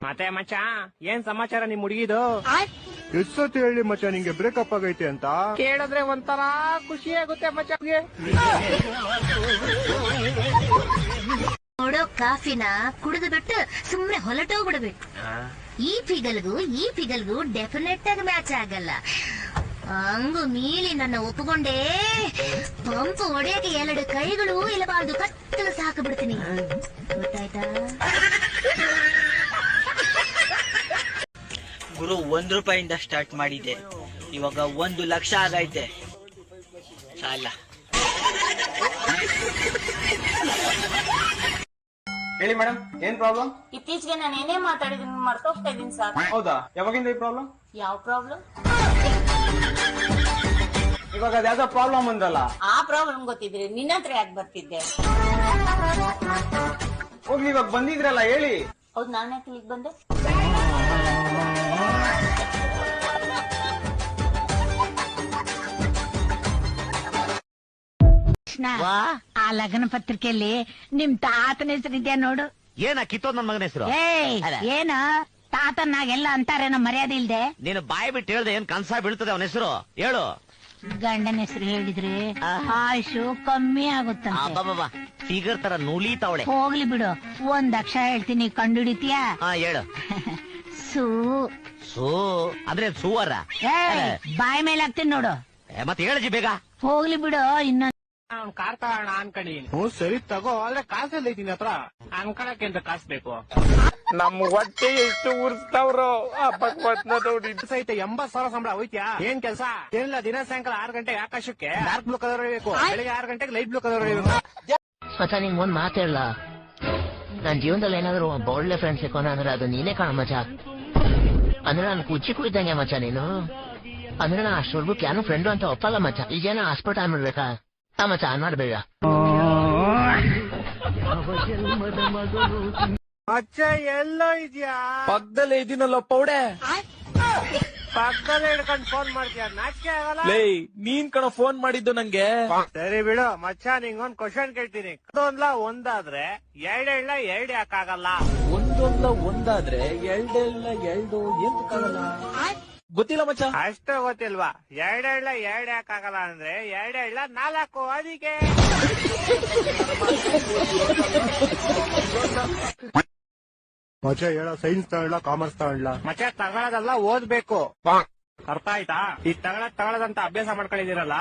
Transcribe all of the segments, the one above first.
ಮತ್ತೆ ಮಚ್ಚ ಏನ್ ಸಮಾಚಾರ ನಿಮ್ ಹುಡುಗಿದು? ಎಷ್ಟೊತ್ತು ಹೇಳಿ ಮಚ್ಚ ನಿಂಗೆ ಬ್ರೇಕಪ್ ಆಗೈತೆ ಅಂತ? ಕೇಳಿದ್ರೆ ಒಂಥರ ಖುಷಿ ಆಗುತ್ತೆ ಮಚ್ಚಗೆ. ನೋಡೋ ಕಾಫಿನ ಕುಡಿದು ಬಿಟ್ಟು ಸುಮ್ನೆ ಹೊಲಟೋಗ್ಬಿಡ್ಬೇಕು. ಈ ಪಿಗಲ್ಗೂ ಡೆಫಿನೆಟ್ ಆಗಿ ಮ್ಯಾಚ್ ಆಗಲ್ಲ. ಹಂಗು ಮೀಲಿ ನನ್ನ ಒಪ್ಪಿಕೊಂಡೇ ಪಂಪ್ ಹೊಡೆಯಕ್ಕೆ 2 ಕೈಗಳು ಇಲ್ಲಬಾರ್ದು, ಕತ್ತಲು ಸಾಕು ಬಿಡ್ತೀನಿ. ಗೊತ್ತಾಯ್ತಾ? ಗುರು 1 ರೂಪಾಯಿಂದ ಸ್ಟಾರ್ಟ್ ಮಾಡಿದೆ, ಇವಾಗ 1 ಲಕ್ಷ ಆಗೈತೆ. ಸಾಲ. ಹೇಳಿ ಮೇಡಮ್, ಏನ್ ಪ್ರಾಬ್ಲಮ್? ಇತ್ತೀಚೆಗೆ ನಾನು ಏನೇ ಮಾತಾಡಿದೀನಿ ಮರ್ತೋಗ್ತಾ ಇದೀನಿ ಸರ್. ಹೌದಾ, ಯಾವಾಗಿಂದ ಈ ಪ್ರಾಬ್ಲಮ್? ಯಾವ ಪ್ರಾಬ್ಲಮ್? ಇವಾಗ ಅದ್ಯಾವ್ದೋ ಪ್ರಾಬ್ಲಮ್ ಅಂದಲ್ಲ. ಆ ಪ್ರಾಬ್ಲಮ್ ಗೊತ್ತಿದ್ರೆ ನಿನ್ನ ಹತ್ರ ಯಾಕೆ ಬರ್ತಿದ್ದೆ? ಹೋಗ್ಲಿ, ಇವಾಗ ಬಂದಿದ್ರಲ್ಲ ಹೇಳಿ. ಹೌದು, ನಾನು ಯಾಕೆ ಇಲ್ಲಿಗೆ ಬಂದೆ? ಆ ಲಗ್ನ ಪತ್ರಿಕೆಯಲ್ಲಿ ನಿಮ್ ತಾತನ ಹೆಸರಿದ್ಯಾ ನೋಡು. ಏನ ಕಿತ್ತೋದ್ ನನ್ ಮಗನ ಹೆಸರು? ಏನು ತಾತನಾಗೆಲ್ಲ ಅಂತಾರೇನೋ ಮರ್ಯಾದೆ ಇಲ್ದೆ. ನೀನು ಬಾಯಿ ಬಿಟ್ಟು ಹೇಳ್ದೆ ಏನ್ ಕನ್ಸ ಬೀಳ್ತದೆ ಅವನ ಹೆಸರು ಹೇಳು. ಗಂಡನ ಹೆಸರು ಹೇಳಿದ್ರೆ ಆಯುಷು ಕಮ್ಮಿ ಆಗುತ್ತಂತೆ. ಫಿಗರ್ ತರ ನುಲಿತಾವಳೆ. ಹೋಗ್ಲಿ ಬಿಡು, 1 ಅಕ್ಷರ ಹೇಳ್ತೀನಿ, ಕಂಡುಹಿಡಿತೀಯಾ? ಹೇಳು. ಸೂ. ಸೂ ಅಂದ್ರೆ ಸೂವರ. ಬಾಯಿ ಮೇಲೆ ಹಾಕ್ತೀನಿ ನೋಡು. ಮತ್ತೆ ಹೇಳಜಿ ಬೇಗ. ಹೋಗ್ಲಿ ಬಿಡು, ಇನ್ನೊಂದ್ ಕಾರ್ ತಗೋಣ ಅನ್ಕೊಂಡಿದೀನಿ. ಹ್ಞೂ ಸರಿ ತಗೋ, ಆದ್ರೆ ಕಾಸೆಲ್ಲ ಐತಿ ಹತ್ರ. ಅನ್ಕೊಳಕ್ಕೆ ಅಂತ ಕಾಸು ಬೇಕು. ನಮ್ಮ ಹೊಟ್ಟೆ ಎಷ್ಟು ಉರ್ಸ್ತಾವ್ರು. ಸಹಿತ 80,000 ಸಂಬಳ ಹೋಯ್ತ್ಯಾ? ಏನ್ ಕೆಲ್ಸ ಏನಿಲ್ಲ, ದಿನ ಸಾಯಂಕಾಲ 6 ಗಂಟೆಗೆ ಆಕಾಶಕ್ಕೆ ಡಾರ್ಕ್ ಬ್ಲೂ ಕಲರ್ ಹೊಡಿಬೇಕು, ಬೆಳಿಗ್ಗೆ 6 ಗಂಟೆಗೆ ಲೈಟ್ ಬ್ಲೂ ಕಲರ್ ಹೊಡಿಬೇಕು. ಮಚ್ಚ ನಿಂಗ್ ಒಂದ್ ಮಾತು ಹೇಳ, ನನ್ ಜೀವನದಲ್ಲಿ ಏನಾದ್ರು ಒಬ್ಬ ಒಳ್ಳೆ ಫ್ರೆಂಡ್ ಸಿಕ್ಕೋಣ ಅಂದ್ರೆ ಅದು ನೀನೇ ಕಾಣ ಮಚ್ಚ. ಅಂದ್ರೆ ನಾನು ಕುಚ್ಚಿಕ್ಕೂ ಇದ್ದಂಗೆ ಮಚ್ಚ ನೀನು. ಅಂದ್ರೆ ನಾನು ಅಷ್ಟೊರ್ಗು ಯಾನು ಫ್ರೆಂಡು ಅಂತ ಒಪ್ಪಲ್ಲ ಮಚ್ಚ. ಈಗೇನ ಹಾಸ್ಪಿಟಲ್ ಮಾಡ್ಬೇಕಾ? ಮಚ್ಚ ಮಾಡ್ಬೇಡ. ಮಚ್ಚ ಎಲ್ಲೋ ಇದ್ಯಾ? ಪಕ್ಕದಲ್ಲೇ ಇದೀನಲ್ಲ ಪೌಡೆ. ಪಕ್ಕದಲ್ಲೇ ಹಿಡ್ಕೊಂಡು ಫೋನ್ ಮಾಡ್ತೀಯ, ನಾಚಿಕೆ ಆಗಲ್ಲ? ನೀನ್ ಕಣ ಫೋನ್ ಮಾಡಿದ್ದು ನಂಗೆ. ಸರಿ ಬಿಡು ಮಚ್ಚ, ನಿಂಗೊಂದ್ ಕ್ವಶನ್ ಕೇಳ್ತೀನಿ. ಒಂದಾದ್ರೆ 2 ಯಾಕಾಗಲ್ಲ? ಒಂದಾದ್ರೆ 2 ಎಂತಕ್ಕಾಗಲ್ಲ? ಗೊತ್ತಿಲ್ಲ ಮಚ್ಚ. ಅಷ್ಟೇ ಗೊತ್ತಿಲ್ವಾ? 2 ಯಾಕಾಗಲ್ಲ ಅಂದ್ರೆ 2 4 ಅದಕ್ಕೆ. ಮಚ್ಚ ಹೇಳ, ಸೈನ್ಸ್ ತಗೊಳ್ಳ ಕಾಮರ್ಸ್ ತಗೊಳ್ಳ? ಮಚ್ಚ ತಗೊಳ್ಳೋದಲ್ಲ, ಓದ್ಬೇಕು. ಅರ್ಥ ಆಯ್ತಾ? ಈ ತಗೊಳ್ಳೋದಂತ ಅಭ್ಯಾಸ ಮಾಡ್ಕೊಂಡಿದ್ದೀರಲ್ಲ,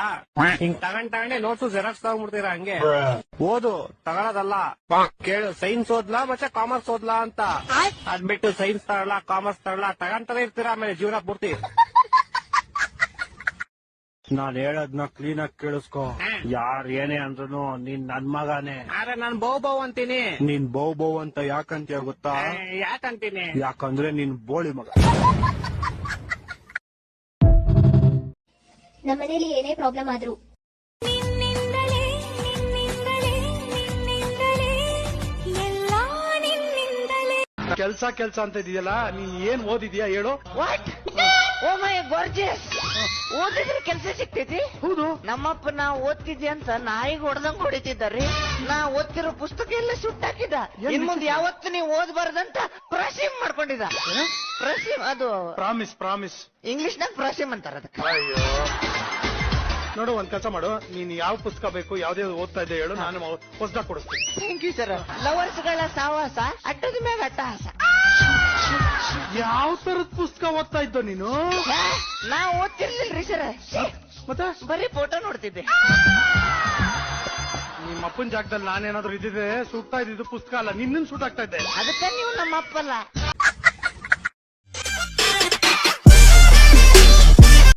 ಹಿಂಗ್ ತಗೊಂಡೇ ನೋಟ್ಸು ಜೆರಾಕ್ಸ್ ತಗೊಂಡ್ಬಿಡ್ತೀರಾ ಹಂಗೆ. ಓದು, ತಗೊಳ್ಳೋದಲ್ಲ. ಕೇಳು, ಸೈನ್ಸ್ ಓದ್ಲಾ ಮಚ್ಚ ಕಾಮರ್ಸ್ ಓದ್ಲಾ ಅಂತ. ಅದ್ಬಿಟ್ಟು ಸೈನ್ಸ್ ತಗೊಳ್ಳ ಕಾಮರ್ಸ್ ತಗೊಳ್ಳ ತಗೊಂತಾನೆ ಇರ್ತೀರಾ ಆಮೇಲೆ ಜೀವನ ಪೂರ್ತಿ. ನಾನ್ ಹೇಳದ್ನ ಕ್ಲೀನ್ ಆಗಿ ಕೇಳಿಸ್ಕೊ. ಯಾರ್ ಏನೇ ಅಂದ್ರೂ ನೀನ್ ನನ್ ಮಗಾನೆ. ಆದ್ರೆ ನಾನ್ ಬೌ ಅಂತೀನಿ. ನೀನ್ ಬೌ ಅಂತ ಯಾಕಂತೀಯ ಗೊತ್ತಾ? ಯಾಕಂತೀನಿ? ಯಾಕಂದ್ರೆ ನೀನ್ ಬೋಳಿ ಮಗ. ನಮ್ಮನೇಲಿ ಏನೇ ಪ್ರಾಬ್ಲಮ್ ಆದ್ರೂ ಕೆಲ್ಸ ಅಂತ ಇದೆಯಲ್ಲ, ನೀ ಏನ್ ಓದಿದ್ಯಾ ಹೇಳು? ಓ ಮೈ ಗಾರ್ಜಿಯಸ್, ಓದಿದ್ರೆ ಕೆಲ್ಸ ಸಿಗ್ತೈತಿ? ಹೌದು. ನಮ್ಮಪ್ಪ ನಾ ಓದ್ತಿದ್ದೆ ಅಂತ ನಾಯಿಗೆ ಹೊಡೆದಂಗ್ ಹೊಡಿತಿದ್ದಾರ್ರಿ. ನಾ ಓದ್ತಿರೋ ಪುಸ್ತಕ ಎಲ್ಲ ಸುಟ್ಟಾಕಿದ. ಇನ್ ಮುಂದೆ ಯಾವತ್ತು ನೀವು ಓದ್ಬಾರ್ದಂತ ಪ್ರಾಸಿಮ್ ಮಾಡ್ಕೊಂಡಿದ್ದ. ಪ್ರಾಸಿಮ್ ಅದು ಪ್ರಾಮಿಸ್ ಇಂಗ್ಲಿಷ್ ನಾಗ ಪ್ರಾಸಿಮ್ ಅಂತಾರ ಅದಕ್ಕೆ. ನೋಡು, ಒಂದ್ ಕೆಲಸ ಮಾಡು, ನೀನ್ ಯಾವ ಪುಸ್ತಕ ಬೇಕು, ಯಾವ್ದೇ ಓದ್ತಾ ಇದ್ದೆ ಹೇಳು, ನಾನು ಪುಸ್ತಕ ಕೊಡಿಸ್ತೀನಿ. Thank you sir. ಲವರ್ಸ್ ಗಳ ಸಾವಾಸ, ಅಡ್ಡದ ಮ್ಯಾಗ ಅಟ್ಟಹಾಸ. ಯಾವ ತರದ ಪುಸ್ತಕ ಓದ್ತಾ ಇದ್ದೋ ನೀನು? ನಾ ಓದ್ತಿರ್ಲಿಲ್ರಿ ಸರ್, ಮತ್ತೆ ಬರೀ ಫೋಟೋ ನೋಡ್ತಿದ್ದೆ. ನಿಮ್ಮ ಅಪ್ಪನ ಜಾಗದಲ್ಲಿ ನಾನೇನಾದ್ರು ಇದ್ದಿದ್ರೆ ಸುಟ್ತಾ ಇದ್ದಿದ್ದು ಪುಸ್ತಕ ಅಲ್ಲ, ನಿನ್ನ ಸುಟ್ಟಾಗ್ತಾ ಇದ್ದೆ. ಅದಕ್ಕೆ ನೀವು ನಮ್ಮ ಅಪ್ಪಲ್ಲ.